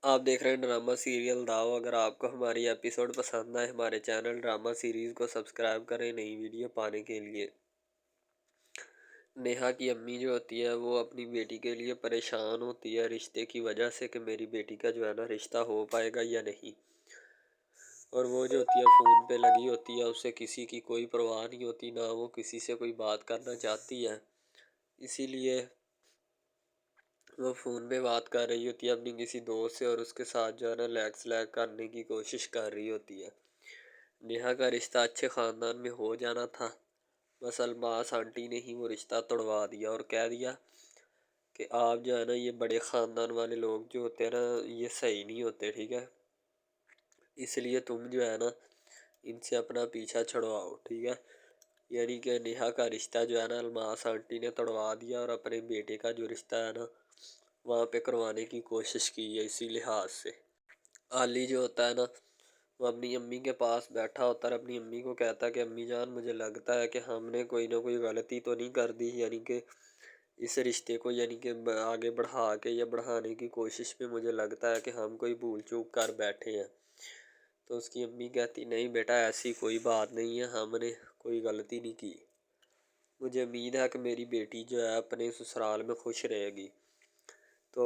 آپ دیکھ رہے ہیں ڈرامہ سیریل داؤ۔ اگر آپ کو ہماری ایپیسوڈ پسند آئے ہمارے چینل ڈرامہ سیریز کو سبسکرائب کریں نئی ویڈیو پانے کے لیے۔ نیہا کی امی جو ہوتی ہے وہ اپنی بیٹی کے لیے پریشان ہوتی ہے رشتے کی وجہ سے کہ میری بیٹی کا جو ہے نا رشتہ ہو پائے گا یا نہیں، اور وہ جو ہوتی ہے فون پہ لگی ہوتی ہے، اسے کسی کی کوئی پرواہ نہیں ہوتی، نہ وہ کسی سے کوئی بات کرنا چاہتی ہے۔ اسی لیے وہ فون پہ بات کر رہی ہوتی ہے اپنی کسی دوست سے، اور اس کے ساتھ جو ہے نا لیگ کرنے کی کوشش کر رہی ہوتی ہے۔ نیہا کا رشتہ اچھے خاندان میں ہو جانا تھا، بس الماس آنٹی نے ہی وہ رشتہ توڑوا دیا اور کہہ دیا کہ آپ جو ہے نا یہ بڑے خاندان والے لوگ جو ہوتے ہیں نا یہ صحیح نہیں ہوتے، ٹھیک ہے، اس لیے تم جو ہے نا ان سے اپنا پیچھا چھڑواؤ، ٹھیک ہے۔ یعنی کہ نیہا کا رشتہ جو ہے نا الماس آنٹی نے توڑوا دیا اور اپنے بیٹے کا جو رشتہ ہے نا وہاں پہ کروانے کی کوشش کی ہے۔ اسی لحاظ سے علی جو ہوتا ہے نا وہ اپنی امی کے پاس بیٹھا ہوتا ہے، اپنی امی کو کہتا ہے کہ امی جان مجھے لگتا ہے کہ ہم نے کوئی نہ کوئی غلطی تو نہیں کر دی، یعنی کہ اس رشتے کو یعنی کہ آگے بڑھا کے یا بڑھانے کی کوشش میں مجھے لگتا ہے کہ ہم کوئی بھول چوک کر بیٹھے ہیں۔ تو اس کی امی کہتی نہیں بیٹا ایسی کوئی بات نہیں ہے، ہم نے کوئی غلطی نہیں کی، مجھے امید ہے کہ میری بیٹی جو ہے اپنے سسرال میں خوش رہے گی۔ تو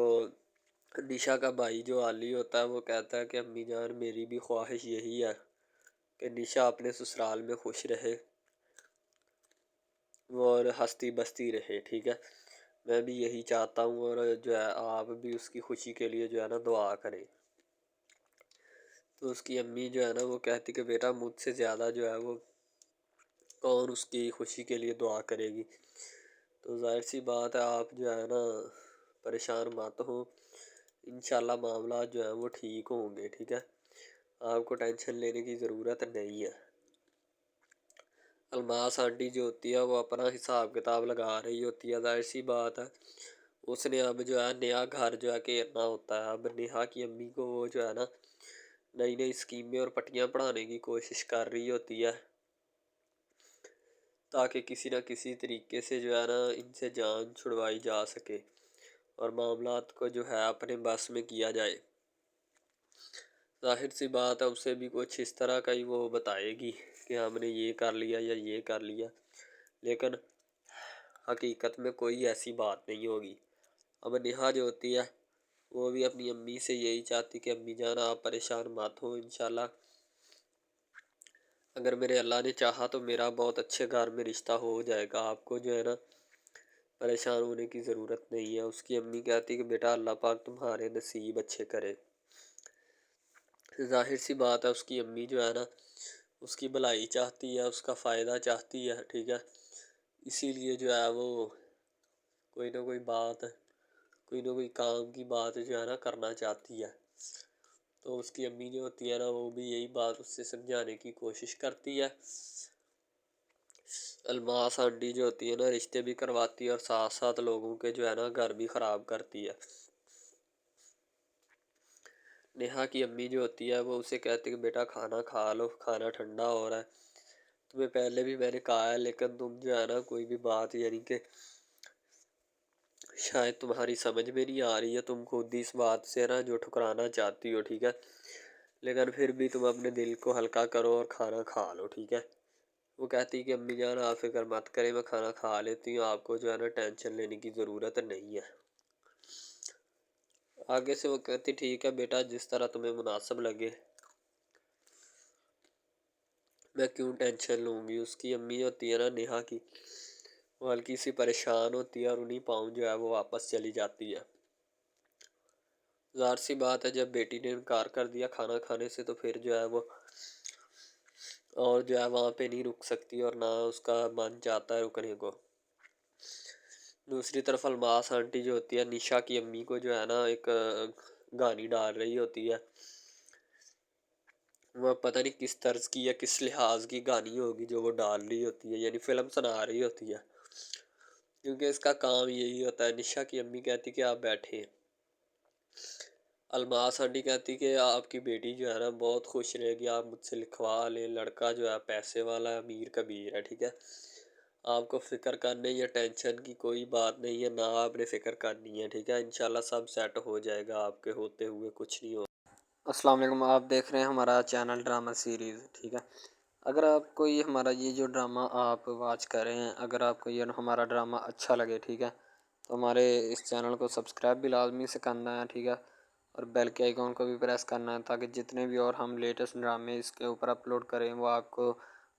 نشا کا بھائی جو علی ہوتا ہے وہ کہتا ہے کہ امی جان میری بھی خواہش یہی ہے کہ نشا اپنے سسرال میں خوش رہے اور ہستی بستی رہے، ٹھیک ہے، میں بھی یہی چاہتا ہوں، اور جو ہے آپ بھی اس کی خوشی کے لیے جو ہے نا دعا کریں۔ تو اس کی امی جو ہے نا وہ کہتی کہ بیٹا مجھ سے زیادہ جو ہے وہ کون اس کی خوشی کے لیے دعا کرے گی۔ تو ظاہر سی بات ہے آپ جو ہے نا پریشان مت ہوں، انشاءاللہ معاملات جو ہیں وہ ٹھیک ہوں گے، ٹھیک ہے، آپ کو ٹینشن لینے کی ضرورت نہیں ہے۔ الماس آنٹی جو ہوتی ہے وہ اپنا حساب کتاب لگا رہی ہوتی ہے، ظاہر سی بات ہے اس نے اب جو ہے نیا گھر جو ہے گھیرنا ہوتا ہے۔ اب نیہا کی امی کو وہ جو ہے نا نئی نئی اسکیمیں اور پٹیاں پڑھانے کی کوشش کر رہی ہوتی ہے تاکہ کسی نہ کسی طریقے سے جو ہے نا ان سے جان چھڑوائی جا سکے اور معاملات کو جو ہے اپنے بس میں کیا جائے۔ ظاہر سی بات ہے اسے بھی کچھ اس طرح کا ہی وہ بتائے گی کہ ہم نے یہ کر لیا یا یہ کر لیا، لیکن حقیقت میں کوئی ایسی بات نہیں ہوگی۔ اب نیہا جو ہوتی ہے وہ بھی اپنی امی سے یہی چاہتی کہ امی جان آپ پریشان مت ہو، انشاءاللہ اگر میرے اللہ نے چاہا تو میرا بہت اچھے گھر میں رشتہ ہو جائے گا، آپ کو جو ہے نا پریشان ہونے کی ضرورت نہیں ہے۔ اس کی امی کہتی کہ بیٹا اللہ پاک تمہارے نصیب اچھے کرے۔ ظاہر سی بات ہے اس کی امی جو ہے نا اس کی بھلائی چاہتی ہے، اس کا فائدہ چاہتی ہے، ٹھیک ہے، اسی لیے جو ہے وہ کوئی نہ کوئی بات کوئی نہ کوئی کام کی بات جو ہے نا کرنا چاہتی ہے۔ تو اس کی امی جو ہوتی ہے نا وہ بھی یہی بات اس سے سمجھانے کی کوشش کرتی ہے۔ الماس آنٹی جو ہوتی ہے نا رشتے بھی کرواتی ہے اور ساتھ ساتھ لوگوں کے جو ہے نا گھر بھی خراب کرتی ہے۔ نیہا کی امی جو ہوتی ہے وہ اسے کہتی کہ بیٹا کھانا کھا لو، کھانا ٹھنڈا ہو رہا ہے، تمہیں پہلے بھی میں نے کہا ہے لیکن تم جو ہے نا کوئی بھی بات یعنی کہ شاید تمہاری سمجھ میں نہیں آ رہی ہے، تم خود ہی اس بات سے نا جو ٹھکرانا چاہتی ہو، ٹھیک ہے، لیکن پھر بھی تم اپنے دل کو ہلکا کرو اور کھانا کھا لو، ٹھیک ہے۔ وہ کہتی کہ امی جان آپ فکر مت کریں، میں کھانا کھا لیتی ہوں، آپ کو جو ہے نا ٹینشن لینے کی ضرورت نہیں ہے۔ آگے سے وہ کہتی ٹھیک ہے بیٹا جس طرح تمہیں مناسب لگے، میں کیوں ٹینشن لوں گی۔ اس کی امی ہوتی ہے نا نیہا کی وہ ہلکی سی پریشان ہوتی ہے اور انہیں پاؤں جو ہے وہ واپس چلی جاتی ہے۔ ظاہر سی بات ہے جب بیٹی نے انکار کر دیا کھانا کھانے سے تو پھر جو ہے وہ اور جو ہے وہاں پہ نہیں رک سکتی اور نہ اس کا من چاہتا ہے رکنے کو۔ دوسری طرف الماس آنٹی جو ہوتی ہے نشا کی امی کو جو ہے نا ایک گانی ڈال رہی ہوتی ہے، وہ پتہ نہیں کس طرز کی یا کس لحاظ کی گانی ہوگی جو وہ ڈال رہی ہوتی ہے، یعنی فلم سنا رہی ہوتی ہے، کیونکہ اس کا کام یہی ہوتا ہے۔ نشا کی امی کہتی کہ آپ بیٹھیں، الماس آنٹی کہتی کہ آپ کی بیٹی جو ہے نا بہت خوش رہے گی، آپ مجھ سے لکھوا لیں، لڑکا جو ہے پیسے والا ہے، امیر کبیر ہے، ٹھیک ہے، آپ کو فکر کرنے یا ٹینشن کی کوئی بات نہیں ہے، نہ آپ نے فکر کرنی ہے، ٹھیک ہے؟ انشاءاللہ سب سیٹ ہو جائے گا، آپ کے ہوتے ہوئے کچھ نہیں ہو۔ السلام علیکم، آپ دیکھ رہے ہیں ہمارا چینل ڈرامہ سیریز، ٹھیک ہے؟ اگر آپ کو یہ ہمارا یہ جو ڈرامہ آپ واچ کر رہے ہیں، اگر آپ کو یہ ہمارا ڈرامہ اچھا لگے، ٹھیک ہے، تو ہمارے اس چینل کو سبسکرائب بھی لازمی سے کرنا ہے، ٹھیک ہے، اور بیل کے آئیکن کو بھی پریس کرنا ہے، تاکہ جتنے بھی اور ہم لیٹسٹ ڈرامے اس کے اوپر اپلوڈ کریں وہ آپ کو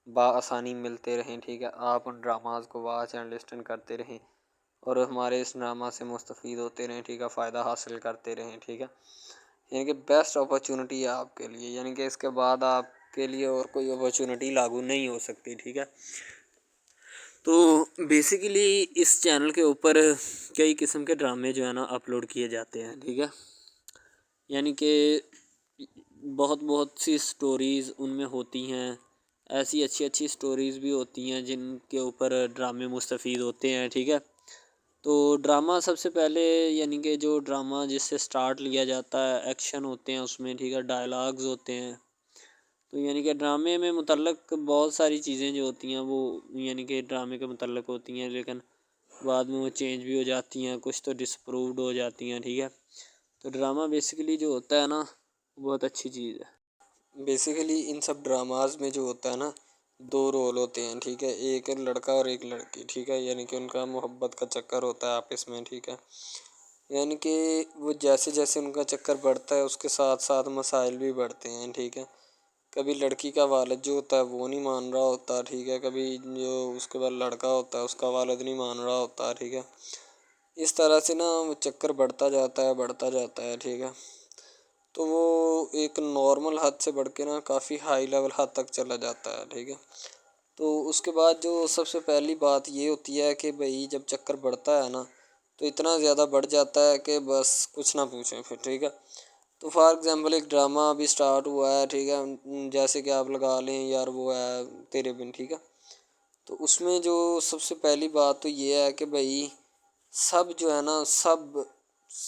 بآسانی ملتے رہیں، ٹھیک ہے؟ آپ ان ڈراماز کو واچ اینڈ لسٹن کرتے رہیں اور ہمارے اس ڈرامہ سے مستفید ہوتے رہیں، ٹھیک ہے، فائدہ حاصل کرتے رہیں، ٹھیک ہے؟ یعنی کہ بیسٹ اپرچونٹی ہے آپ کے لیے، یعنی کہ اس کے بعد آپ کے لیے اور کوئی اپرچونٹی لاگو نہیں ہو سکتی، ٹھیک ہے؟ تو بیسیکلی اس چینل کے اوپر کئی قسم کے ڈرامے جو ہے نا اپلوڈ کیے جاتے ہیں، ٹھیک ہے؟ یعنی کہ بہت سی سٹوریز ان میں ہوتی ہیں، ایسی اچھی سٹوریز بھی ہوتی ہیں جن کے اوپر ڈرامے مستفید ہوتے ہیں، ٹھیک ہے؟ تو ڈرامہ سب سے پہلے یعنی کہ جو ڈرامہ جس سے سٹارٹ لیا جاتا ہے، ایکشن ہوتے ہیں اس میں، ٹھیک ہے، ڈائلاگز ہوتے ہیں، تو یعنی کہ ڈرامے میں متعلق بہت ساری چیزیں جو ہوتی ہیں وہ یعنی کہ ڈرامے کے متعلق ہوتی ہیں، لیکن بعد میں وہ چینج بھی ہو جاتی ہیں، کچھ تو ڈسپرووڈ ہو جاتی ہیں، ٹھیک ہے؟ تو ڈرامہ بیسیکلی جو ہوتا ہے نا بہت اچھی چیز ہے۔ بیسیکلی ان سب ڈراماز میں جو ہوتا ہے نا دو رول ہوتے ہیں، ٹھیک ہے، ایک لڑکا اور ایک لڑکی، ٹھیک ہے، یعنی کہ ان کا محبت کا چکر ہوتا ہے آپس میں، ٹھیک ہے؟ یعنی کہ وہ جیسے ان کا چکر بڑھتا ہے اس کے ساتھ ساتھ مسائل بھی بڑھتے ہیں، ٹھیک ہے؟ کبھی لڑکی کا والد جو ہوتا ہے وہ نہیں مان رہا ہوتا، ٹھیک ہے، کبھی جو اس کے بعد لڑکا ہوتا ہے اس کا والد نہیں مان رہا ہوتا، ٹھیک ہے؟ اس طرح سے نا وہ چکر بڑھتا جاتا ہے، ٹھیک ہے؟ تو وہ ایک نارمل حد سے بڑھ کے نا کافی ہائی لیول حد تک چلا جاتا ہے، ٹھیک ہے؟ تو اس کے بعد جو سب سے پہلی بات یہ ہوتی ہے کہ بھئی جب چکر بڑھتا ہے نا تو اتنا زیادہ بڑھ جاتا ہے کہ بس کچھ نہ پوچھیں پھر، ٹھیک ہے؟ تو فار ایگزامپل ایک ڈرامہ ابھی سٹارٹ ہوا ہے، ٹھیک ہے، جیسے کہ آپ لگا لیں یار وہ ہے تیرے بن، ٹھیک ہے؟ تو اس میں جو سب سے پہلی بات تو یہ ہے کہ بھئی سب جو ہے نا سب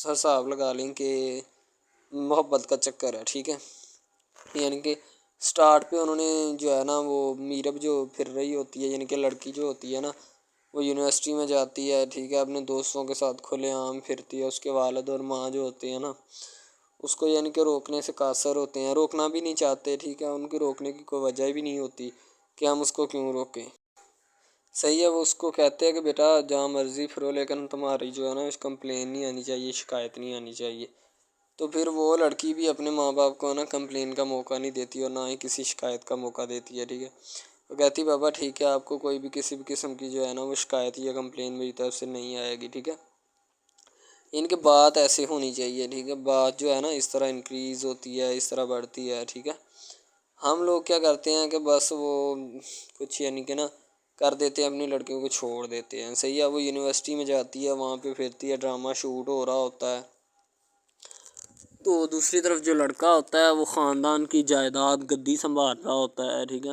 حساب لگا لیں کہ محبت کا چکر ہے، ٹھیک ہے؟ یعنی کہ سٹارٹ پہ انہوں نے جو ہے نا وہ میرب جو پھر رہی ہوتی ہے، یعنی کہ لڑکی جو ہوتی ہے نا وہ یونیورسٹی میں جاتی ہے، ٹھیک ہے، اپنے دوستوں کے ساتھ کھلے عام پھرتی ہے، اس کے والد اور ماں جو ہوتے ہیں نا اس کو یعنی کہ روکنے سے قاصر ہوتے ہیں، روکنا بھی نہیں چاہتے، ٹھیک ہے، ان کی روکنے کی کوئی وجہ بھی نہیں ہوتی کہ ہم اس کو کیوں روکیں، صحیح ہے؟ وہ اس کو کہتے ہیں کہ بیٹا جہاں مرضی پھرو لیکن تمہاری جو ہے نا اس کمپلین نہیں آنی چاہیے، شکایت نہیں آنی چاہیے۔ تو پھر وہ لڑکی بھی اپنے ماں باپ کو نا کمپلین کا موقع نہیں دیتی اور نہ ہی کسی شکایت کا موقع دیتی ہے، ٹھیک ہے؟ وہ کہتی بابا ٹھیک ہے آپ کو کوئی بھی کسی بھی قسم کی جو ہے نا وہ شکایت یا کمپلین میری طرف سے نہیں آئے گی، ٹھیک ہے؟ ان کے بات ایسے ہونی چاہیے، ٹھیک ہے؟ بات جو ہے نا اس طرح انکریز ہوتی ہے، اس طرح بڑھتی ہے، ٹھیک ہے؟ ہم لوگ کیا کرتے ہیں کہ بس وہ کچھ یعنی کہ نا کر دیتے ہیں، اپنی لڑکیوں کو چھوڑ دیتے ہیں، صحیح ہے؟ وہ یونیورسٹی میں جاتی ہے، وہاں پہ پھرتی ہے، ڈرامہ شوٹ ہو رہا ہوتا ہے، تو دوسری طرف جو لڑکا ہوتا ہے وہ خاندان کی جائیداد گدی سنبھال رہا ہوتا ہے، ٹھیک ہے؟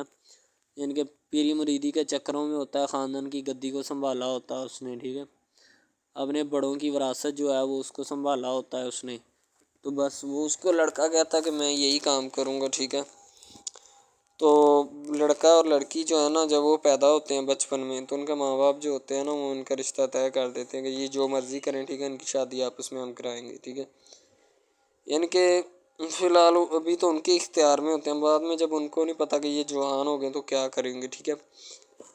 یعنی کہ پیری مریدی کے چکروں میں ہوتا ہے، خاندان کی گدی کو سنبھالا ہوتا ہے اس نے، ٹھیک ہے؟ اپنے بڑوں کی وراثت جو ہے وہ اس کو سنبھالا ہوتا ہے اس نے، تو بس وہ اس کو لڑکا کہتا ہے کہ میں یہی کام کروں گا، ٹھیک ہے؟ تو لڑکا اور لڑکی جو ہے نا جب وہ پیدا ہوتے ہیں بچپن میں تو ان کے ماں باپ جو ہوتے ہیں نا وہ ان کا رشتہ طے کر دیتے ہیں کہ یہ جو مرضی کریں، ٹھیک ہے، ان کی شادی آپس میں ہم کرائیں گے، ٹھیک ہے؟ یعنی کہ فی الحال ابھی تو ان کے اختیار میں ہوتے ہیں، بعد میں جب ان کو نہیں پتہ کہ یہ جوان ہو گئے تو کیا کریں گے، ٹھیک ہے؟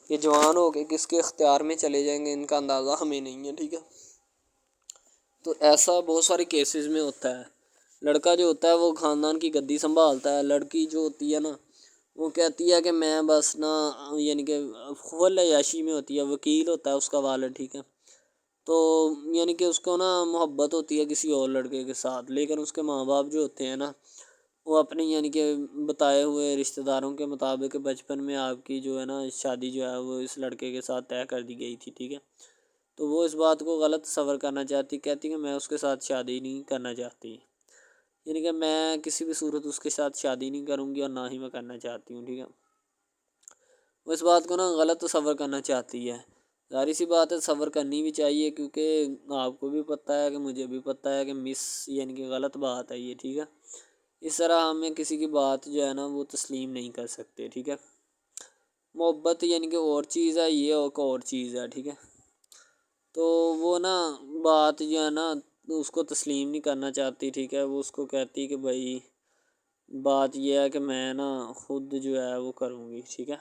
یہ جوان ہو کے کس کے اختیار میں چلے جائیں گے ان کا اندازہ ہمیں نہیں ہے، ٹھیک ہے؟ تو ایسا بہت سارے کیسز میں ہوتا ہے، لڑکا جو ہوتا ہے وہ خاندان کی گدی سنبھالتا ہے، لڑکی جو ہوتی ہے نا وہ کہتی ہے کہ میں بس نا یعنی کہ فل عیاشی میں ہوتی ہے، وکیل ہوتا ہے اس کا والد، ٹھیک ہے؟ تو یعنی کہ اس کو نا محبت ہوتی ہے کسی اور لڑکے کے ساتھ، لیکن اس کے ماں باپ جو ہوتے ہیں نا وہ اپنے یعنی کہ بتائے ہوئے رشتہ داروں کے مطابق بچپن میں آپ کی جو ہے نا شادی جو ہے وہ اس لڑکے کے ساتھ طے کر دی گئی تھی، ٹھیک ہے؟ تو وہ اس بات کو غلط تصور کرنا چاہتی، کہتی کہ میں اس کے ساتھ شادی نہیں کرنا چاہتی، یعنی کہ میں کسی بھی صورت اس کے ساتھ شادی نہیں کروں گی اور نہ ہی میں کرنا چاہتی ہوں، ٹھیک ہے؟ وہ اس بات کو نا غلط تصور کرنا چاہتی ہے، ظاہر سی بات ہے تصور کرنی بھی چاہیے کیونکہ آپ کو بھی پتہ ہے کہ مجھے بھی پتہ ہے کہ یعنی کہ غلط بات ہے یہ، ٹھیک ہے؟ اس طرح ہمیں کسی کی بات جو ہے نا وہ تسلیم نہیں کر سکتے، ٹھیک ہے؟ محبت یعنی کہ اور چیز ہے، یہ ایک اور چیز ہے، ٹھیک ہے۔ تو وہ نا بات جو ہے نا اس کو تسلیم نہیں کرنا چاہتی، ٹھیک ہے۔ وہ اس کو کہتی کہ بھائی بات یہ ہے کہ میں نا خود جو ہے وہ کروں گی، ٹھیک ہے۔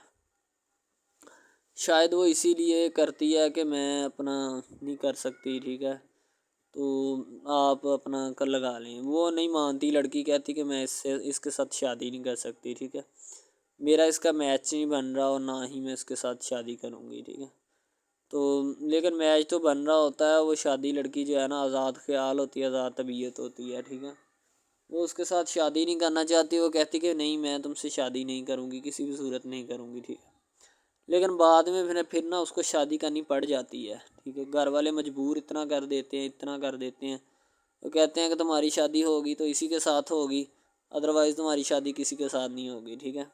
شاید وہ اسی لیے کرتی ہے کہ میں اپنا نہیں کر سکتی، ٹھیک ہے، تو آپ اپنا کر لگا لیں۔ وہ نہیں مانتی، لڑکی کہتی کہ میں اس کے ساتھ شادی نہیں کر سکتی، ٹھیک ہے، میرا اس کا میچ نہیں بن رہا اور نہ ہی میں اس کے ساتھ شادی کروں گی، ٹھیک ہے۔ تو لیکن میچ تو بن رہا ہوتا ہے، وہ شادی لڑکی جو ہے نا آزاد خیال ہوتی ہے، آزاد طبیعت ہوتی ہے، ٹھیک ہے۔ وہ اس کے ساتھ شادی نہیں کرنا چاہتی، وہ کہتی کہ نہیں میں تم سے شادی نہیں کروں گی، کسی بھی صورت نہیں کروں گی، ٹھیک ہے۔ لیکن بعد میں پھر نا اس کو شادی کرنی پڑ جاتی ہے، ٹھیک ہے۔ گھر والے مجبور اتنا کر دیتے ہیں، وہ کہتے ہیں کہ تمہاری شادی ہوگی تو اسی کے ساتھ ہوگی، ادروائز تمہاری شادی کسی کے ساتھ نہیں ہوگی، ٹھیک ہے۔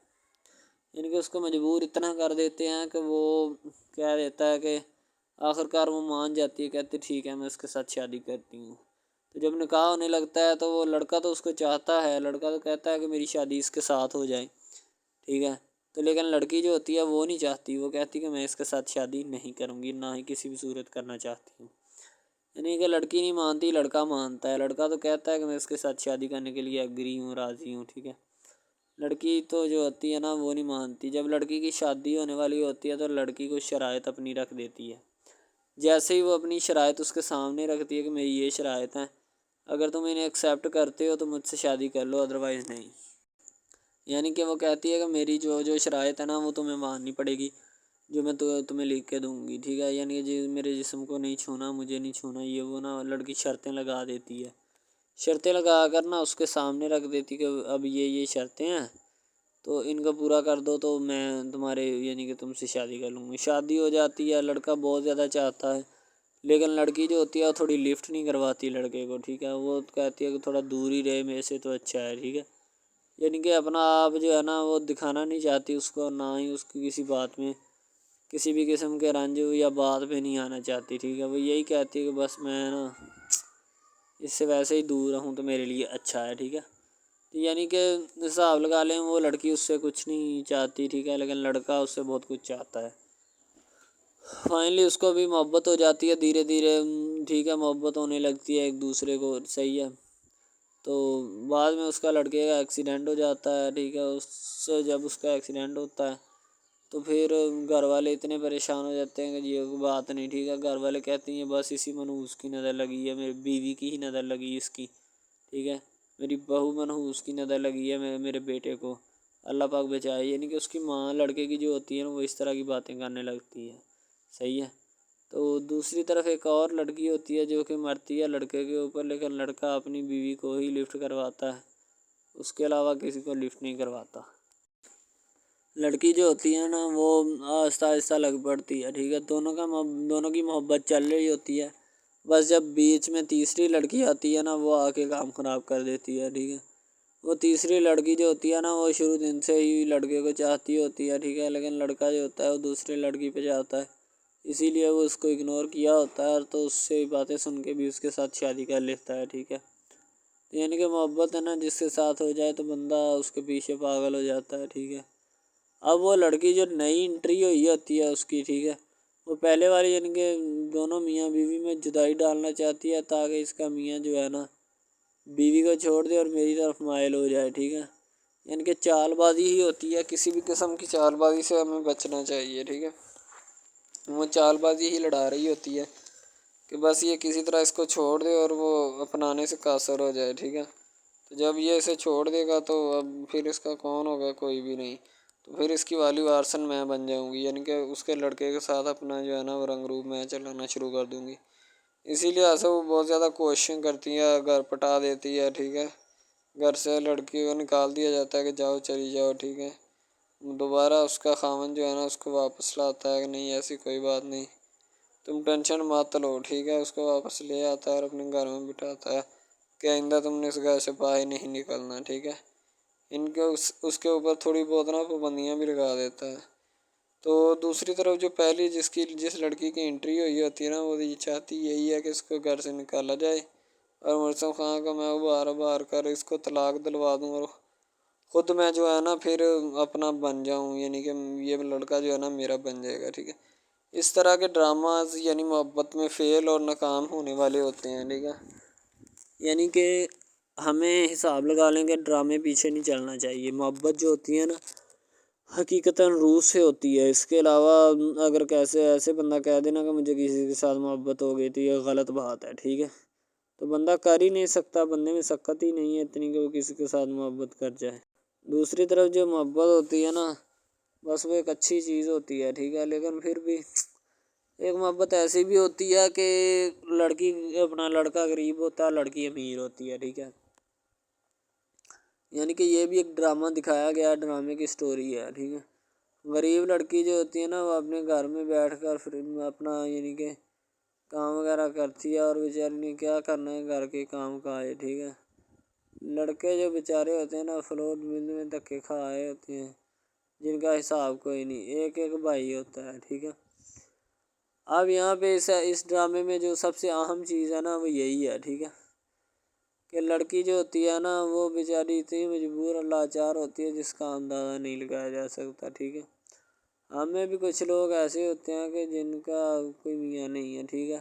یعنی کہ اس کو مجبور اتنا کر دیتے ہیں کہ وہ کہہ دیتا ہے کہ آخر کار وہ مان جاتی ہے، کہتے ٹھیک ہے میں اس کے ساتھ شادی کرتی ہوں۔ تو جب نکاح ہونے لگتا ہے تو وہ لڑکا تو اس کو چاہتا ہے، لڑکا تو کہتا ہے کہ میری شادی اس کے ساتھ ہو جائے، ٹھیک ہے۔ تو لیکن لڑکی جو ہوتی ہے وہ نہیں چاہتی، وہ کہتی کہ میں اس کے ساتھ شادی نہیں کروں گی، نہ ہی کسی بھی صورت کرنا چاہتی ہوں۔ یعنی کہ لڑکی نہیں مانتی، لڑکا مانتا ہے۔ لڑکا تو کہتا ہے کہ میں اس کے ساتھ شادی کرنے کے لیے ایگری ہوں، راضی ہوں، ٹھیک ہے۔ لڑکی تو جو ہوتی ہے نا وہ نہیں مانتی۔ جب لڑکی کی شادی ہونے والی ہوتی ہے تو لڑکی کو شرائط اپنی رکھ دیتی ہے۔ جیسے ہی وہ اپنی شرائط اس کے سامنے رکھتی ہے کہ میری یہ شرائط ہیں، اگر تم انہیں ایکسیپٹ کرتے ہو تو مجھ سے شادی کر لو، ادروائز نہیں۔ یعنی کہ وہ کہتی ہے کہ میری جو شرائط ہے نا وہ تمہیں ماننی پڑے گی، جو میں تمہیں لکھ کے دوں گی، ٹھیک ہے۔ یعنی کہ میرے جسم کو نہیں چھونا، مجھے نہیں چھونا، یہ وہ نا لڑکی شرطیں لگا دیتی ہے۔ شرطیں لگا کر نا اس کے سامنے رکھ دیتی کہ اب یہ شرطیں ہیں تو ان کو پورا کر دو تو میں تمہارے یعنی کہ تم سے شادی کر لوں گی۔ شادی ہو جاتی ہے، لڑکا بہت زیادہ چاہتا ہے، لیکن لڑکی جو ہوتی ہے وہ تھوڑی لفٹ نہیں کرواتی لڑکے کو، ٹھیک ہے۔ وہ کہتی ہے کہ تھوڑا دور ہی رہے میرے سے تو اچھا ہے، ٹھیک ہے۔ یعنی کہ اپنا آپ جو ہے نا وہ دکھانا نہیں چاہتی اس کو، نہ ہی اس کی کسی بات میں کسی بھی قسم کے رنج یا بات پہ نہیں آنا چاہتی، ٹھیک ہے۔ وہ یہی کہتی ہے کہ بس میں نا اس سے ویسے ہی دور رہوں تو میرے لیے اچھا ہے، ٹھیک ہے۔ یعنی کہ حساب لگا لیں وہ لڑکی اس سے کچھ نہیں چاہتی، ٹھیک ہے، لیکن لڑکا اس سے بہت کچھ چاہتا ہے۔ فائنلی اس کو بھی محبت ہو جاتی ہے دھیرے دھیرے، ٹھیک ہے، محبت ہونے لگتی ہے ایک دوسرے کو، صحیح ہے۔ تو بعد میں اس کا لڑکے کا ایکسیڈنٹ ہو جاتا ہے، ٹھیک ہے۔ اس سے جب اس کا ایکسیڈنٹ ہوتا ہے تو پھر گھر والے اتنے پریشان ہو جاتے ہیں کہ یہ بات نہیں، ٹھیک ہے۔ گھر والے کہتے ہیں بس اسی منحوس کی نظر لگی ہے، میری بیوی کی ہی نظر لگی اس کی، ٹھیک ہے، میری بہو منحوس کی نظر لگی ہے میرے بیٹے کو، اللہ پاک بچائے۔ یعنی کہ اس کی ماں لڑکے کی جو ہوتی ہے نا وہ اس طرح کی باتیں کرنے لگتی ہے، صحیح ہے۔ تو دوسری طرف ایک اور لڑکی ہوتی ہے جو کہ مرتی ہے لڑکے کے اوپر، لیکن لڑکا اپنی بیوی کو ہی لفٹ کرواتا ہے، اس کے علاوہ کسی کو لفٹ نہیں کرواتا۔ لڑکی جو ہوتی ہے نا وہ آہستہ آہستہ لگ پڑتی ہے، ٹھیک ہے۔ دونوں کی محبت چل رہی ہوتی ہے، بس جب بیچ میں تیسری لڑکی آتی ہے نا وہ آ کے کام خراب کر دیتی ہے، ٹھیک ہے۔ وہ تیسری لڑکی جو ہوتی ہے نا وہ شروع دن سے ہی لڑکے کو چاہتی ہوتی ہے، ٹھیک ہے، لیکن لڑکا جو ہوتا ہے وہ دوسری لڑکی پہ جاتا ہے، اسی لیے وہ اس کو اگنور کیا ہوتا ہے، تو اس سے باتیں سن کے بھی اس کے ساتھ شادی کر لیتا ہے، ٹھیک ہے۔ یعنی کہ محبت ہے نا جس کے ساتھ ہو جائے تو بندہ اس کے پیچھے پاگل ہو جاتا ہے، ٹھیک ہے۔ اب وہ لڑکی جو نئی انٹری ہوئی ہوتی ہے اس کی، ٹھیک ہے، وہ پہلے والی یعنی کہ دونوں میاں بیوی میں جدائی ڈالنا چاہتی ہے تاکہ اس کا میاں جو ہے نا بیوی کو چھوڑ دے اور میری طرف مائل ہو جائے، ٹھیک ہے۔ یعنی کہ چال بازی ہی ہوتی ہے، کسی بھی قسم کی چال بازی سے ہمیں بچنا چاہیے، ٹھیک ہے۔ وہ چال بازی ہی لڑا رہی ہوتی ہے کہ بس یہ کسی طرح اس کو چھوڑ دے اور وہ اپنانے سے قاصر ہو جائے، ٹھیک ہے۔ تو جب یہ اسے چھوڑ دے گا تو اب پھر اس کا کون ہوگا، کوئی بھی نہیں، تو پھر اس کی والی وارثن میں بن جاؤں گی، یعنی کہ اس کے لڑکے کے ساتھ اپنا جو ہے نا وہ رنگ روپ میں چلانا شروع کر دوں گی۔ اسی لیے ایسا وہ بہت زیادہ کوششیں کرتی ہے، گھر پٹا دیتی ہے، ٹھیک ہے۔ گھر سے لڑکی کو نکال دیا جاتا ہے کہ جاؤ چلی جاؤ، ٹھیک ہے۔ دوبارہ اس کا خاوند جو ہے نا اس کو واپس لاتا ہے کہ نہیں ایسی کوئی بات نہیں، تم ٹینشن مت لو، ٹھیک ہے۔ اس کو واپس لے آتا ہے اور اپنے گھر میں بٹھاتا ہے کہ آئندہ تم نے اس گھر سے باہر نہیں نکلنا، ٹھیک ہے۔ ان کے اس کے اوپر تھوڑی بہت نا پابندیاں بھی لگا دیتا ہے۔ تو دوسری طرف جو پہلی جس لڑکی کی انٹری ہوئی ہوتی ہے نا وہ یہ چاہتی یہی ہے کہ اس کو گھر سے نکالا جائے اور مرسم خان کو میں ابھار کر اس کو طلاق دلوا دوں اور خود میں جو ہے نا پھر اپنا بن جاؤں، یعنی کہ یہ لڑکا جو ہے نا میرا بن جائے گا، ٹھیک ہے۔ اس طرح کے ڈراماز یعنی محبت میں فیل اور ناکام ہونے والے ہوتے ہیں، ٹھیک ہے۔ یعنی کہ ہمیں حساب لگا لیں کہ ڈرامے پیچھے نہیں چلنا چاہیے۔ محبت جو ہوتی ہے نا حقیقتاً روح سے ہوتی ہے۔ اس کے علاوہ اگر کیسے ایسے بندہ کہہ دینا کہ مجھے کسی کے ساتھ محبت ہو گئی تھی، یہ غلط بات ہے، ٹھیک ہے۔ تو بندہ کر ہی نہیں سکتا، بندے میں سکت ہی نہیں ہے اتنی کہ وہ کسی کے ساتھ محبت کر جائے۔ دوسری طرف جو محبت ہوتی ہے نا بس وہ ایک اچھی چیز ہوتی ہے، ٹھیک ہے، لیکن پھر بھی ایک محبت ایسی بھی ہوتی ہے کہ لڑکا غریب ہوتا ہے، لڑکی امیر ہوتی ہے، ٹھیک ہے۔ یعنی کہ یہ بھی ایک ڈرامہ دکھایا گیا، ڈرامے کی سٹوری ہے، ٹھیک ہے۔ غریب لڑکی جو ہوتی ہے نا وہ اپنے گھر میں بیٹھ کر پھر اپنا یعنی کہ کام وغیرہ کرتی ہے، اور بیچاری نے کیا کرنا ہے گھر کے کام کاج، ٹھیک ہے۔ لڑکے جو بیچارے ہوتے ہیں نا فلور مل میں دھکے کھائے ہوتے ہیں، جن کا حساب کوئی نہیں، ایک ایک بھائی ہوتا ہے، ٹھیک ہے۔ اب یہاں پہ اس ڈرامے میں جو سب سے اہم چیز ہے نا وہ یہی ہے، ٹھیک ہے، کہ لڑکی جو ہوتی ہے نا وہ بیچاری اتنی مجبور اور لاچار ہوتی ہے جس کا اندازہ نہیں لگایا جا سکتا، ٹھیک ہے۔ ہمیں بھی کچھ لوگ ایسے ہوتے ہیں کہ جن کا کوئی میاں نہیں ہے، ٹھیک ہے۔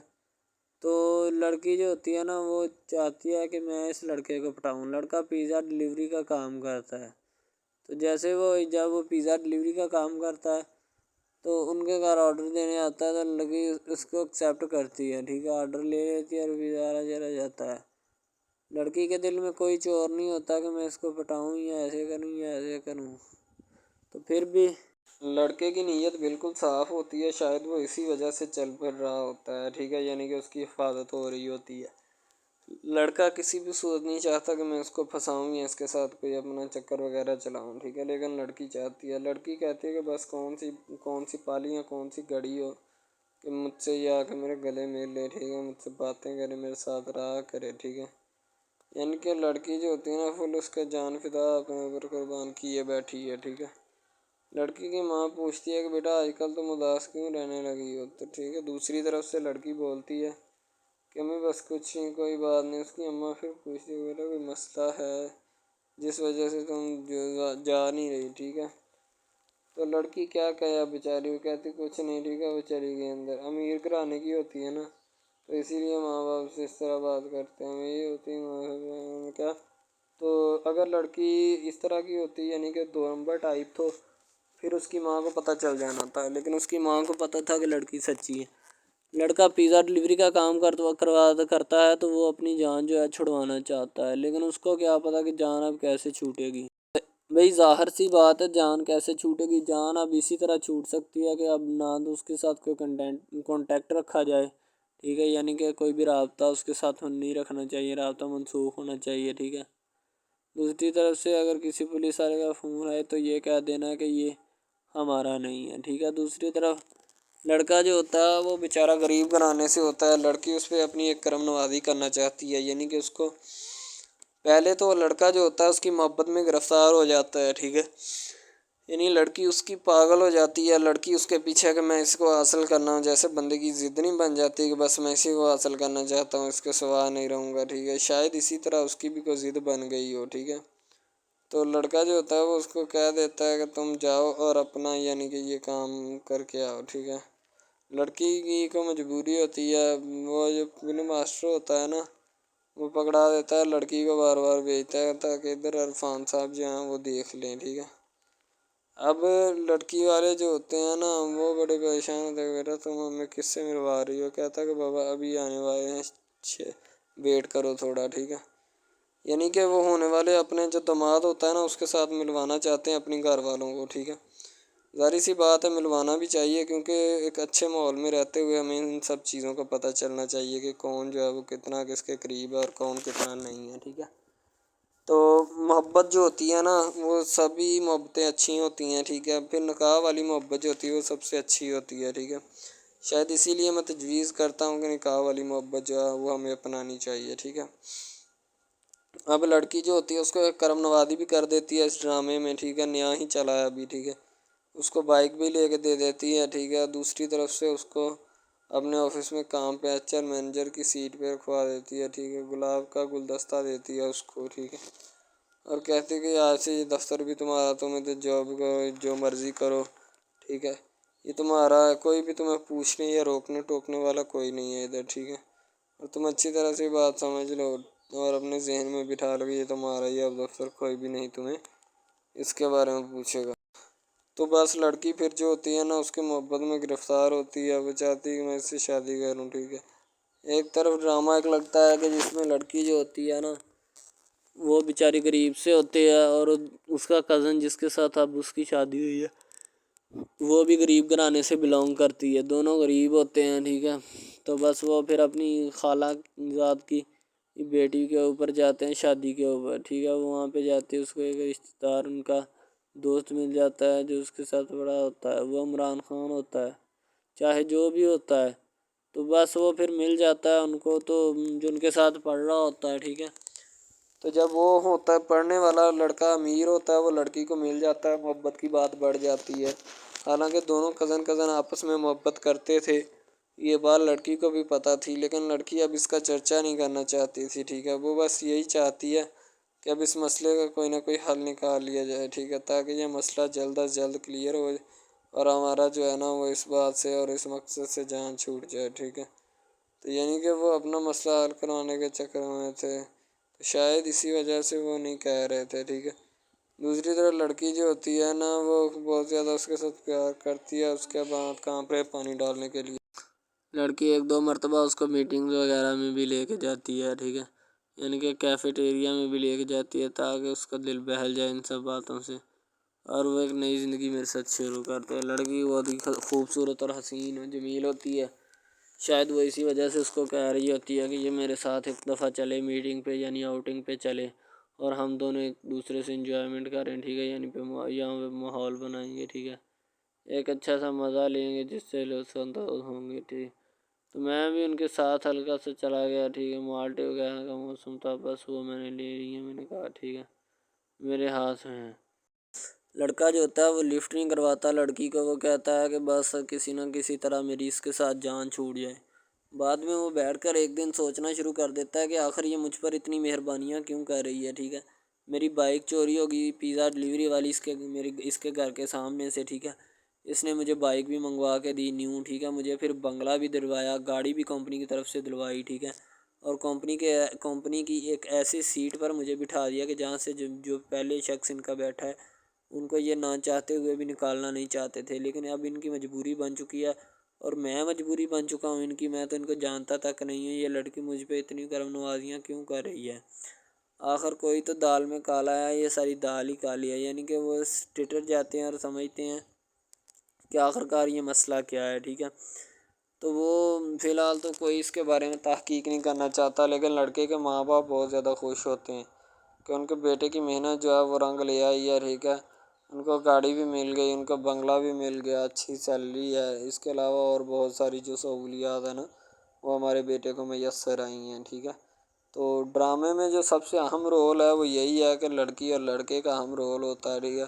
تو لڑکی جو ہوتی ہے نا وہ چاہتی ہے کہ میں اس لڑکے کو پٹاؤں۔ لڑکا پیزا ڈلیوری کا کام کرتا ہے، تو جیسے جب وہ پیزا ڈلیوری کا کام کرتا ہے تو ان کے گھر آرڈر دینے آتا ہے، تو لڑکی اس کو ایکسیپٹ کرتی ہے، ٹھیک ہے، آرڈر لے لیتی ہے اور پیزا چلا جاتا ہے۔ لڑکی کے دل میں کوئی چور نہیں ہوتا کہ میں اس کو پٹاؤں یا ایسے کروں یا ایسے کروں۔ تو پھر بھی لڑکے کی نیت بالکل صاف ہوتی ہے، شاید وہ اسی وجہ سے چل پھر رہا ہوتا ہے، ٹھیک ہے، یعنی کہ اس کی حفاظت ہو رہی ہوتی ہے۔ لڑکا کسی بھی صورت نہیں چاہتا کہ میں اس کو پھنساؤں یا اس کے ساتھ کوئی اپنا چکر وغیرہ چلاؤں، ٹھیک ہے، لیکن لڑکی چاہتی ہے۔ لڑکی کہتی ہے کہ بس کون سی پالی یا کون سی گڑی ہو کہ مجھ سے یہ آ کے میرے گلے مل لے، ٹھیک ہے، مجھ سے باتیں کرے، میرے ساتھ رہا کرے، ٹھیک ہے۔ یعنی کہ لڑکی جو ہوتی ہے نا فل اس کا جان فدا اپنے اوپر قربان کیے بیٹھی ہے، ٹھیک ہے۔ لڑکی کی ماں پوچھتی ہے کہ بیٹا آج کل تم اداس کیوں رہنے لگی ہو، تو ٹھیک ہے، دوسری طرف سے لڑکی بولتی ہے کہ میں بس کچھ نہیں، کوئی بات نہیں۔ اس کی اماں پھر پوچھتی ہے بیٹا کوئی مسئلہ ہے جس وجہ سے تم جا نہیں رہی، ٹھیک ہے۔ تو لڑکی کیا کہے بیچاری، وہ کہتی کچھ نہیں، ٹھیک ہے، وہ چلی گئی اندر۔ امیر گھرانے کی ہوتی ہے نا تو اسی لیے ماں باپ سے اس طرح بات کرتے ہیں، یہ ہوتی ہے کیا۔ تو اگر لڑکی اس طرح کی ہوتی یعنی کہ 2 نمبر ٹائپ، تو پھر اس کی ماں کو پتہ چل جانا تھا، لیکن اس کی ماں کو پتہ تھا کہ لڑکی سچی ہے۔ لڑکا پیزا ڈلیوری کا کام کرتا ہے تو وہ اپنی جان جو ہے چھڑوانا چاہتا ہے، لیکن اس کو کیا پتہ کہ جان اب کیسے چھوٹے گی۔ بھئی ظاہر سی بات ہے، جان کیسے چھوٹے گی؟ جان اب اسی طرح چھوٹ سکتی ہے کہ اب نہ تو اس کے ساتھ کوئی کانٹیکٹ رکھا جائے، ٹھیک ہے، یعنی کہ کوئی بھی رابطہ اس کے ساتھ نہیں رکھنا چاہیے، رابطہ منسوخ ہونا چاہیے، ٹھیک ہے۔ دوسری طرف سے اگر کسی پولیس والے کا فون آئے تو یہ کہہ دینا کہ یہ ہمارا نہیں ہے، ٹھیک ہے۔ دوسری طرف لڑکا جو ہوتا ہے وہ بیچارہ غریب گھرانے سے ہوتا ہے، لڑکی اس پہ اپنی ایک کرم نوازی کرنا چاہتی ہے، یعنی کہ اس کو پہلے تو لڑکا جو ہوتا ہے اس کی محبت میں گرفتار ہو جاتا ہے، ٹھیک ہے، یعنی لڑکی اس کی پاگل ہو جاتی ہے، لڑکی اس کے پیچھے کہ میں اس کو حاصل کرنا ہوں، جیسے بندے کی ضد نہیں بن جاتی کہ بس میں اسی کو حاصل کرنا چاہتا ہوں، اس کے سوا نہیں رہوں گا، ٹھیک ہے، شاید اسی طرح اس کی بھی کوئی ضد بن گئی ہو، ٹھیک ہے۔ تو لڑکا جو ہوتا ہے وہ اس کو کہہ دیتا ہے کہ تم جاؤ اور اپنا یعنی کہ یہ کام کر کے آؤ، ٹھیک ہے۔ لڑکی کی کو مجبوری ہوتی ہے، وہ جو فلم ماسٹر ہوتا ہے نا وہ پکڑا دیتا ہے لڑکی کو، بار بار بھیجتا ہے تاکہ ادھر عرفان صاحب جو ہیں وہ دیکھ لیں، ٹھیک ہے۔ اب لڑکی والے جو ہوتے ہیں نا وہ بڑے پریشان ہوتے ہیں، بیٹا تم ہمیں کس سے ملوا رہی ہو؟ کہتا ہے کہ بابا ابھی آنے والے ہیں، ویٹ کرو تھوڑا، ٹھیک ہے۔ یعنی کہ وہ ہونے والے اپنے جو داماد ہوتا ہے نا اس کے ساتھ ملوانا چاہتے ہیں اپنی گھر والوں کو، ٹھیک ہے۔ ظاہر سی بات ہے ملوانا بھی چاہیے، کیونکہ ایک اچھے ماحول میں رہتے ہوئے ہمیں ان سب چیزوں کا پتہ چلنا چاہیے کہ کون جو ہے وہ کتنا کس کے قریب ہے اور کون کتنا نہیں ہے، ٹھیک ہے۔ تو محبت جو ہوتی ہے نا وہ سبھی محبتیں اچھی ہوتی ہیں، ٹھیک ہے، پھر نکاح والی محبت جو ہوتی ہے وہ سب سے اچھی ہوتی ہے، ٹھیک ہے۔ شاید اسی لیے میں تجویز کرتا ہوں کہ نکاح والی محبت جو ہے وہ ہمیں اپنانی چاہیے، ٹھیک ہے۔ اب لڑکی جو ہوتی ہے اس کو ایک کرم نوازی بھی کر دیتی ہے اس ڈرامے میں، ٹھیک ہے، نیا ہی چلا ہے ابھی، ٹھیک ہے۔ اس کو بائک بھی لے کے دے دیتی ہے، ٹھیک ہے۔ دوسری طرف سے اس کو اپنے آفس میں کام پہ HR مینیجر کی سیٹ پہ رکھوا دیتی ہے، ٹھیک ہے، گلاب کا گلدستہ دیتی ہے اس کو، ٹھیک ہے۔ اور کہتے کہ آج سے یہ دفتر بھی تمہارا، تمہیں تو جاب کرو جو مرضی کرو، ٹھیک ہے، یہ تمہارا ہے، کوئی بھی تمہیں پوچھنے یا روکنے ٹوکنے والا کوئی نہیں ہے ادھر، ٹھیک ہے، اور تم اچھی طرح سے بات سمجھ لو اور اپنے ذہن میں بٹھا لو کہ یہ تمہارا ہی اب دفتر، کوئی بھی نہیں تمہیں اس کے بارے میں پوچھے گا۔ تو بس لڑکی پھر جو ہوتی ہے نا اس کے محبت میں گرفتار ہوتی ہے، وہ چاہتی ہے کہ میں اس سے شادی کروں، ٹھیک ہے۔ ایک طرف ڈرامہ ایک لگتا ہے کہ جس میں لڑکی جو ہوتی ہے نا وہ بیچاری غریب سے ہوتی ہے، اور اس کا کزن جس کے ساتھ اب اس کی شادی ہوئی ہے وہ بھی غریب گھرانے سے بلانگ کرتی ہے، دونوں غریب ہوتے ہیں، ٹھیک ہے۔ تو بس وہ پھر اپنی خالہ ذات کی بیٹی کے اوپر جاتے ہیں شادی کے اوپر، ٹھیک ہے، وہاں پہ جاتے اس کو ایک رشتہ دار ان کا دوست مل جاتا ہے جو اس کے ساتھ بڑا ہوتا ہے، وہ عمران خان ہوتا ہے، چاہے جو بھی ہوتا ہے، تو بس وہ پھر مل جاتا ہے ان کو، تو جو ان کے ساتھ پڑھ رہا ہوتا ہے، ٹھیک ہے، تو جب وہ ہوتا ہے پڑھنے والا لڑکا امیر ہوتا ہے، وہ لڑکی کو مل جاتا ہے، محبت کی بات بڑھ جاتی ہے، حالانکہ دونوں کزن آپس میں محبت کرتے تھے، یہ بات لڑکی کو بھی پتہ تھی، لیکن لڑکی اب اس کا چرچا نہیں کرنا چاہتی تھی، ٹھیک ہے، وہ بس یہی چاہتی ہے کہ اب اس مسئلے کا کوئی نہ کوئی حل نکال لیا جائے، ٹھیک ہے، تاکہ یہ مسئلہ جلد از جلد کلیئر ہو اور ہمارا جو ہے نا وہ اس بات سے اور اس مقصد سے جان چھوٹ جائے، ٹھیک ہے۔ تو یعنی کہ وہ اپنا مسئلہ حل کروانے کے چکر میں تھے، تو شاید اسی وجہ سے وہ نہیں کہہ رہے تھے، ٹھیک ہے۔ دوسری طرف لڑکی جو ہوتی ہے نا وہ بہت زیادہ اس کے ساتھ پیار کرتی ہے، اس کے بعد کہاں پہ پانی ڈالنے کے لیے لڑکی ایک دو مرتبہ اس کو میٹنگ وغیرہ میں بھی لے کے جاتی ہے، ٹھیک ہے، یعنی کہ کیفیٹیریا میں بھی لے کے جاتی ہے تاکہ اس کا دل بہل جائے ان سب باتوں سے، اور وہ ایک نئی زندگی میرے ساتھ شروع کرتے ہیں۔ لڑکی بہت ہی خوبصورت اور حسین و جمیل ہوتی ہے، شاید وہ اسی وجہ سے اس کو کہہ رہی ہوتی ہے کہ یہ میرے ساتھ ایک دفعہ چلے میٹنگ پہ، یعنی آؤٹنگ پہ چلے، اور ہم دونوں ایک دوسرے سے انجوائمنٹ کریں، ٹھیک ہے، یعنی یہاں پہ ماحول بنائیں گے، ٹھیک ہے، ایک اچھا سا مزہ لیں گے جس سے لطف اندوز ہوں گے، ٹھیک۔ تو میں بھی ان کے ساتھ ہلکا سے چلا گیا، ٹھیک ہے، مالٹے وغیرہ کا موسم تھا، بس وہ میں نے لے لی ہے، میں نے کہا ٹھیک ہے میرے ہاتھ میں ہے۔ لڑکا جو ہوتا ہے وہ لفٹ نہیں کرواتا لڑکی کو، وہ کہتا ہے کہ بس کسی نہ کسی طرح میری اس کے ساتھ جان چھوٹ جائے۔ بعد میں وہ بیٹھ کر ایک دن سوچنا شروع کر دیتا ہے کہ آخر یہ مجھ پر اتنی مہربانیاں کیوں کر رہی ہے، ٹھیک ہے، میری بائک چوری ہوگی، پیزا ڈلیوری والی اس کے گھر کے سامنے سے، ٹھیک ہے، اس نے مجھے بائک بھی منگوا کے دی نیو، ٹھیک ہے، مجھے پھر بنگلہ بھی دلوایا، گاڑی بھی کمپنی کی طرف سے دلوائی، ٹھیک ہے، اور کمپنی کی ایک ایسی سیٹ پر مجھے بٹھا دیا کہ جہاں سے جو پہلے شخص ان کا بیٹھا ہے ان کو یہ نہ چاہتے ہوئے بھی نکالنا نہیں چاہتے تھے، لیکن اب ان کی مجبوری بن چکی ہے، اور میں مجبوری بن چکا ہوں ان کی، میں تو ان کو جانتا تک نہیں ہوں، یہ لڑکی مجھ پہ اتنی کرم نوازیاں کیوں کر رہی ہے۔ آخر کوئی تو دال میں کالا ہے، یہ ساری دال ہی کالی ہے، یعنی کہ وہ ٹٹر جاتے ہیں اور سمجھتے ہیں کہ آخر کار یہ مسئلہ کیا ہے، ٹھیک ہے۔ تو وہ فی الحال تو کوئی اس کے بارے میں تحقیق نہیں کرنا چاہتا، لیکن لڑکے کے ماں باپ بہت زیادہ خوش ہوتے ہیں کہ ان کے بیٹے کی محنت جو ہے وہ رنگ لے آئی ہے، ٹھیک ہے، ان کو گاڑی بھی مل گئی، ان کو بنگلہ بھی مل گیا، اچھی سیلری ہے، اس کے علاوہ اور بہت ساری جو سہولیات ہیں نا وہ ہمارے بیٹے کو میسر آئی ہیں، ٹھیک ہے۔ تو ڈرامے میں جو سب سے اہم رول ہے وہ یہی ہے کہ لڑکی اور لڑکے کا اہم رول ہوتا ہے، ٹھیک ہے،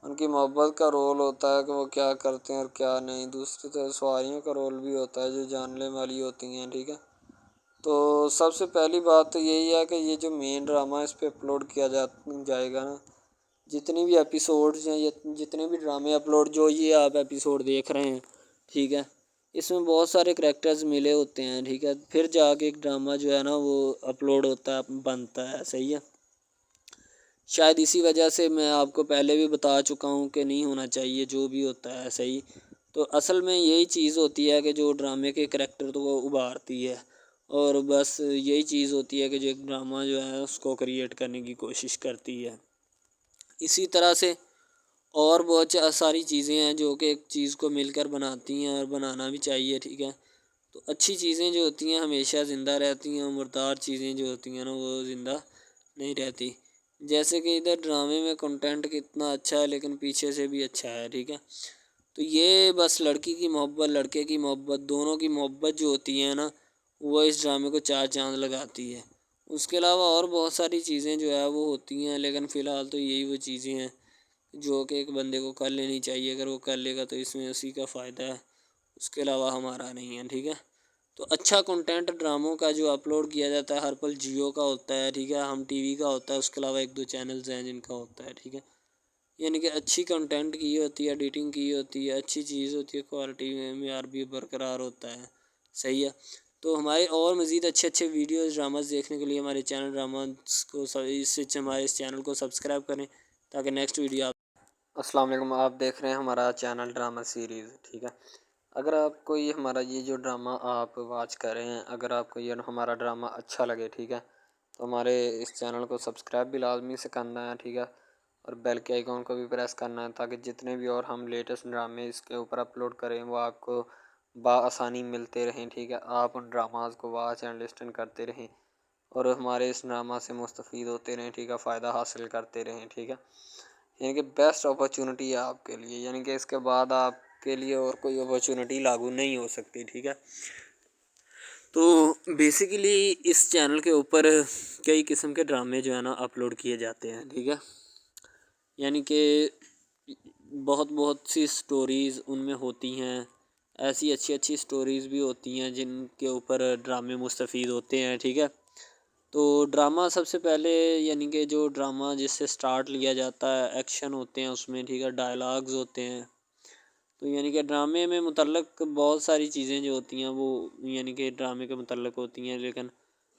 ان کی محبت کا رول ہوتا ہے کہ وہ کیا کرتے ہیں اور کیا نہیں، دوسری طرف سواریوں کا رول بھی ہوتا ہے جو جاننے والی ہوتی ہیں، ٹھیک ہے۔ تو سب سے پہلی بات تو یہی ہے کہ یہ جو مین ڈرامہ اس پہ اپلوڈ کیا جائے گا نا، جتنی بھی ایپیسوڈز ہیں یا جتنے بھی ڈرامے اپلوڈ جو یہ آپ ایپیسوڈ دیکھ رہے ہیں، ٹھیک ہے، اس میں بہت سارے کریکٹرز ملے ہوتے ہیں، ٹھیک ہے، پھر جا کے ایک ڈرامہ جو ہے نا وہ اپلوڈ ہوتا ہے، بنتا ہے، صحیح ہے۔ شاید اسی وجہ سے میں آپ کو پہلے بھی بتا چکا ہوں کہ نہیں ہونا چاہیے جو بھی ہوتا ہے، صحیح۔ تو اصل میں یہی چیز ہوتی ہے کہ جو ڈرامے کے کریکٹر تو وہ ابھارتی ہے، اور بس یہی چیز ہوتی ہے کہ جو ایک ڈرامہ جو ہے اس کو کریٹ کرنے کی کوشش کرتی ہے۔ اسی طرح سے اور بہت ساری چیزیں ہیں جو کہ ایک چیز کو مل کر بناتی ہیں اور بنانا بھی چاہیے، ٹھیک ہے۔ تو اچھی چیزیں جو ہوتی ہیں ہمیشہ زندہ رہتی ہیں، مردار چیزیں جو ہوتی ہیں نا وہ زندہ نہیں رہتی، جیسے کہ ادھر ڈرامے میں کنٹینٹ کتنا اچھا ہے لیکن پیچھے سے بھی اچھا ہے، ٹھیک ہے۔ تو یہ بس لڑکی کی محبت لڑکے کی محبت دونوں کی محبت جو ہوتی ہے نا وہ اس ڈرامے کو چار چاند لگاتی ہے۔ اس کے علاوہ اور بہت ساری چیزیں جو ہے وہ ہوتی ہیں، لیکن فی الحال تو یہی وہ چیزیں ہیں جو کہ ایک بندے کو کر لینی چاہیے، اگر وہ کر لے گا تو اس میں اسی کا فائدہ ہے، اس کے علاوہ ہمارا نہیں ہے، ٹھیک ہے۔ تو اچھا کنٹینٹ ڈراموں کا جو اپلوڈ کیا جاتا ہے ہر پل جیو کا ہوتا ہے، ٹھیک ہے، ہم ٹی وی کا ہوتا ہے، اس کے علاوہ 1-2 چینلز ہیں جن کا ہوتا ہے، ٹھیک ہے، یعنی کہ اچھی کنٹینٹ کی ہوتی ہے، ایڈیٹنگ کی ہوتی ہے، اچھی چیز ہوتی ہے، کوالٹی میں معیار بھی برقرار ہوتا ہے، صحیح ہے۔ تو ہمارے اور مزید اچھے ویڈیوز ڈراماز دیکھنے کے لیے ہمارے چینل ڈراماز کو ہمارے اس چینل کو سبسکرائب کریں تاکہ نیکسٹ ویڈیو السلام علیکم، آپ دیکھ رہے ہیں ہمارا چینل ڈرامہ سیریز، ٹھیک ہے۔ اگر آپ کو یہ ہمارا یہ جو ڈرامہ آپ واچ کر رہے ہیں، اگر آپ کو یہ ہمارا ڈرامہ اچھا لگے، ٹھیک ہے، تو ہمارے اس چینل کو سبسکرائب بھی لازمی سے کرنا ہے، ٹھیک ہے، اور بیل کے آئیکن کو بھی پریس کرنا ہے تاکہ جتنے بھی اور ہم لیٹسٹ ڈرامے اس کے اوپر اپلوڈ کریں وہ آپ کو بآسانی ملتے رہیں، ٹھیک ہے، آپ ان ڈراماز کو واچ اینڈ لسٹن کرتے رہیں اور ہمارے اس ڈرامہ سے مستفید ہوتے رہیں، ٹھیک ہے، فائدہ حاصل کرتے رہیں، ٹھیک ہے۔ یعنی کہ بیسٹ اپرچونٹی ہے آپ کے لیے، یعنی کہ اس کے بعد آپ کے لیے اور کوئی اپرچونٹی لاگو نہیں ہو سکتی، ٹھیک ہے۔ تو بیسیکلی اس چینل کے اوپر کئی قسم کے ڈرامے جو ہے نا اپلوڈ کیے جاتے ہیں، ٹھیک ہے، یعنی کہ بہت سی سٹوریز ان میں ہوتی ہیں، ایسی اچھی سٹوریز بھی ہوتی ہیں جن کے اوپر ڈرامے مستفید ہوتے ہیں، ٹھیک ہے۔ تو ڈرامہ سب سے پہلے یعنی کہ جو ڈرامہ جس سے سٹارٹ لیا جاتا ہے، ایکشن ہوتے ہیں اس میں، ٹھیک ہے، ڈائلاگز ہوتے ہیں، تو یعنی کہ ڈرامے میں متعلق بہت ساری چیزیں جو ہوتی ہیں وہ یعنی کہ ڈرامے کے متعلق ہوتی ہیں، لیکن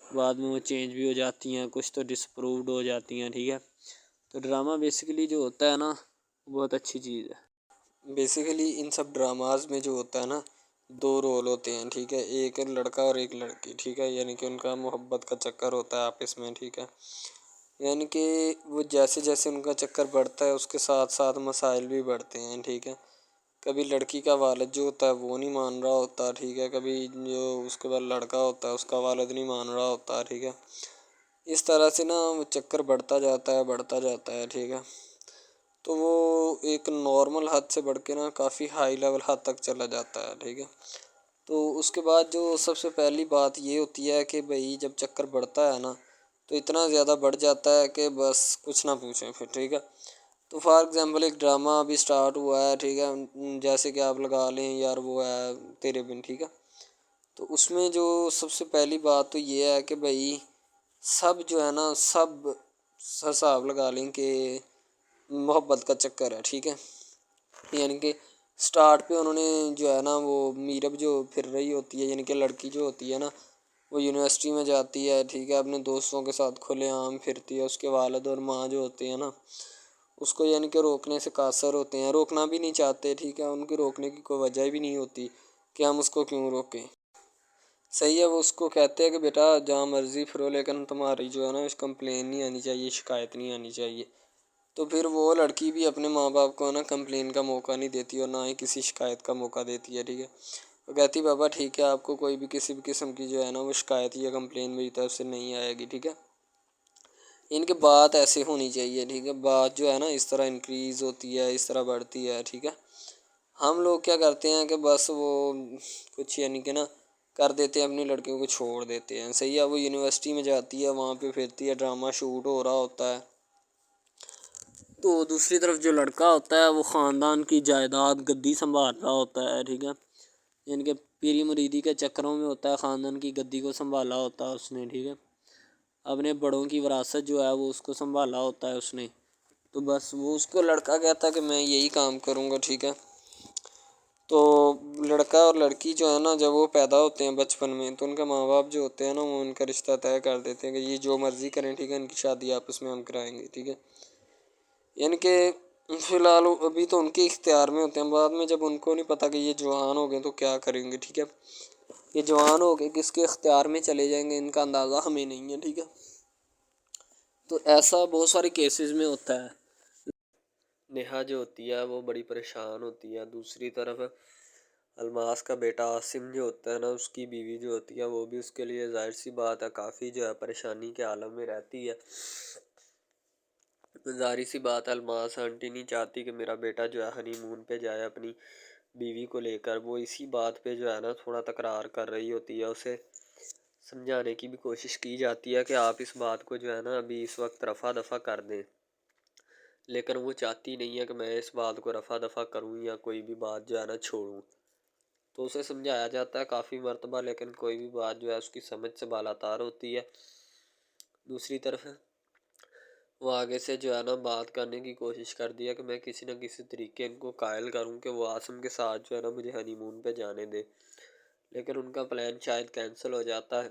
بعد میں وہ چینج بھی ہو جاتی ہیں، کچھ تو ڈسپرووڈ ہو جاتی ہیں، ٹھیک ہے۔ تو ڈرامہ بیسیکلی جو ہوتا ہے نا بہت اچھی چیز ہے۔ بیسیکلی ان سب ڈراماز میں جو ہوتا ہے نا 2 رول ہوتے ہیں، ٹھیک ہے، ایک لڑکا اور ایک لڑکی، ٹھیک ہے، یعنی کہ ان کا محبت کا چکر ہوتا ہے آپس میں، ٹھیک ہے، یعنی کہ وہ جیسے ان کا چکر بڑھتا ہے اس کے ساتھ مسائل بھی بڑھتے ہیں، ٹھیک ہے۔ کبھی لڑکی کا والد جو ہوتا ہے وہ نہیں مان رہا ہوتا، ٹھیک ہے، کبھی جو اس کے بعد لڑکا ہوتا ہے اس کا والد نہیں مان رہا ہوتا، ٹھیک ہے، اس طرح سے نا وہ چکر بڑھتا جاتا ہے، ٹھیک ہے۔ تو وہ ایک نارمل حد سے بڑھ کے نا کافی ہائی لیول حد تک چلا جاتا ہے، ٹھیک ہے۔ تو اس کے بعد جو سب سے پہلی بات یہ ہوتی ہے کہ بھئی جب چکر بڑھتا ہے نا تو اتنا زیادہ بڑھ جاتا ہے کہ بس کچھ نہ پوچھیں پھر، ٹھیک ہے۔ تو فار ایگزامپل ایک ڈرامہ ابھی سٹارٹ ہوا ہے، ٹھیک ہے، جیسے کہ آپ لگا لیں یار وہ ہے تیرے بن، ٹھیک ہے، تو اس میں جو سب سے پہلی بات تو یہ ہے کہ بھئی سب جو ہے نا سب حساب لگا لیں کہ محبت کا چکر ہے، ٹھیک ہے، یعنی کہ سٹارٹ پہ انہوں نے جو ہے نا وہ میرب جو پھر رہی ہوتی ہے، یعنی کہ لڑکی جو ہوتی ہے نا وہ یونیورسٹی میں جاتی ہے، ٹھیک ہے، اپنے دوستوں کے ساتھ کھلے عام پھرتی ہے، اس کے والد اور ماں جو ہوتے ہیں نا اس کو یعنی کہ روکنے سے قاصر ہوتے ہیں، روکنا بھی نہیں چاہتے، ٹھیک ہے، ان کی روکنے کی کوئی وجہ بھی نہیں ہوتی کہ ہم اس کو کیوں روکیں، صحیح ہے۔ وہ اس کو کہتے ہیں کہ بیٹا جہاں مرضی پھرو لیکن تمہاری جو ہے نا کمپلین نہیں آنی چاہیے، شکایت نہیں آنی چاہیے۔ تو پھر وہ لڑکی بھی اپنے ماں باپ کو نا کمپلین کا موقع نہیں دیتی اور نہ ہی کسی شکایت کا موقع دیتی ہے، ٹھیک ہے، وہ کہتی بابا ٹھیک ہے آپ کو کوئی بھی کسی بھی قسم کی جو ہے نا وہ شکایت یا کمپلین میری طرف سے نہیں آئے گی، ٹھیک ہے۔ ان کی بات ایسے ہونی چاہیے، ٹھیک ہے، بات جو ہے نا اس طرح انکریز ہوتی ہے، اس طرح بڑھتی ہے، ٹھیک ہے۔ ہم لوگ کیا کرتے ہیں کہ بس وہ کچھ یعنی کہ نا کر دیتے ہیں، اپنی لڑکیوں کو چھوڑ دیتے ہیں، صحیح ہے، وہ یونیورسٹی میں جاتی ہے، وہاں پہ پھرتی ہے، ڈرامہ شوٹ ہو رہا ہوتا ہے، تو دوسری طرف جو لڑکا ہوتا ہے وہ خاندان کی جائیداد گدی سنبھال رہا ہوتا ہے، ٹھیک ہے، یعنی کہ پیری مریدی کے چکروں میں ہوتا ہے، خاندان کی گدی کو سنبھالا ہوتا ہے اس نے، ٹھیک ہے، اپنے بڑوں کی وراثت جو ہے وہ اس کو سنبھالا ہوتا ہے اس نے، تو بس وہ اس کو لڑکا کہتا ہے کہ میں یہی کام کروں گا، ٹھیک ہے۔ تو لڑکا اور لڑکی جو ہے نا جب وہ پیدا ہوتے ہیں بچپن میں تو ان کے ماں باپ جو ہوتے ہیں نا وہ ان کا رشتہ طے کر دیتے ہیں کہ یہ جو مرضی کریں، ٹھیک ہے، ان کی شادی آپس میں ہم کرائیں گے، ٹھیک ہے، یعنی کہ فی الحال ابھی تو ان کے اختیار میں ہوتے ہیں، بعد میں جب ان کو نہیں پتہ کہ یہ جوان ہو گئے تو کیا کریں گے، ٹھیک ہے، یہ جوان ہو گئے کس کے اختیار میں چلے جائیں گے ان کا اندازہ ہمیں نہیں ہے، ٹھیک ہے۔ تو ایسا بہت سارے کیسز میں ہوتا ہے۔ نیہا جو ہوتی ہے وہ بڑی پریشان ہوتی ہے، دوسری طرف الماس کا بیٹا عاصم جو ہوتا ہے نا اس کی بیوی جو ہوتی ہے وہ بھی اس کے لیے ظاہر سی بات ہے کافی جو ہے پریشانی کے عالم میں رہتی ہے۔ ظاہر سی بات ہے الماس آنٹی نہیں چاہتی کہ میرا بیٹا جو ہے ہنی مون پہ جائے اپنی بیوی کو لے کر، وہ اسی بات پہ جو ہے نا تھوڑا تکرار کر رہی ہوتی ہے، اسے سمجھانے کی بھی کوشش کی جاتی ہے کہ آپ اس بات کو جو ہے نا ابھی اس وقت رفع دفع کر دیں، لیکن وہ چاہتی نہیں ہے کہ میں اس بات کو رفع دفع کروں یا کوئی بھی بات جو ہے نا چھوڑوں۔ تو اسے سمجھایا جاتا ہے کافی مرتبہ، لیکن کوئی بھی بات جو ہے اس کی سمجھ سے بالاتار ہوتی ہے۔ دوسری طرف وہ آگے سے جو ہے نا بات کرنے کی کوشش کرتی ہے کہ میں کسی نہ کسی طریقے ان کو قائل کروں کہ وہ عاصم کے ساتھ جو ہے نا مجھے ہنی مون پہ جانے دے، لیکن ان کا پلان شاید کینسل ہو جاتا ہے۔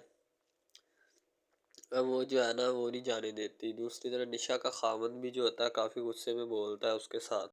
اب وہ جو ہے نا وہ نہیں جانے دیتی۔ دوسری طرف نشا کا خاوند بھی جو ہوتا ہے کافی غصے میں بولتا ہے اس کے ساتھ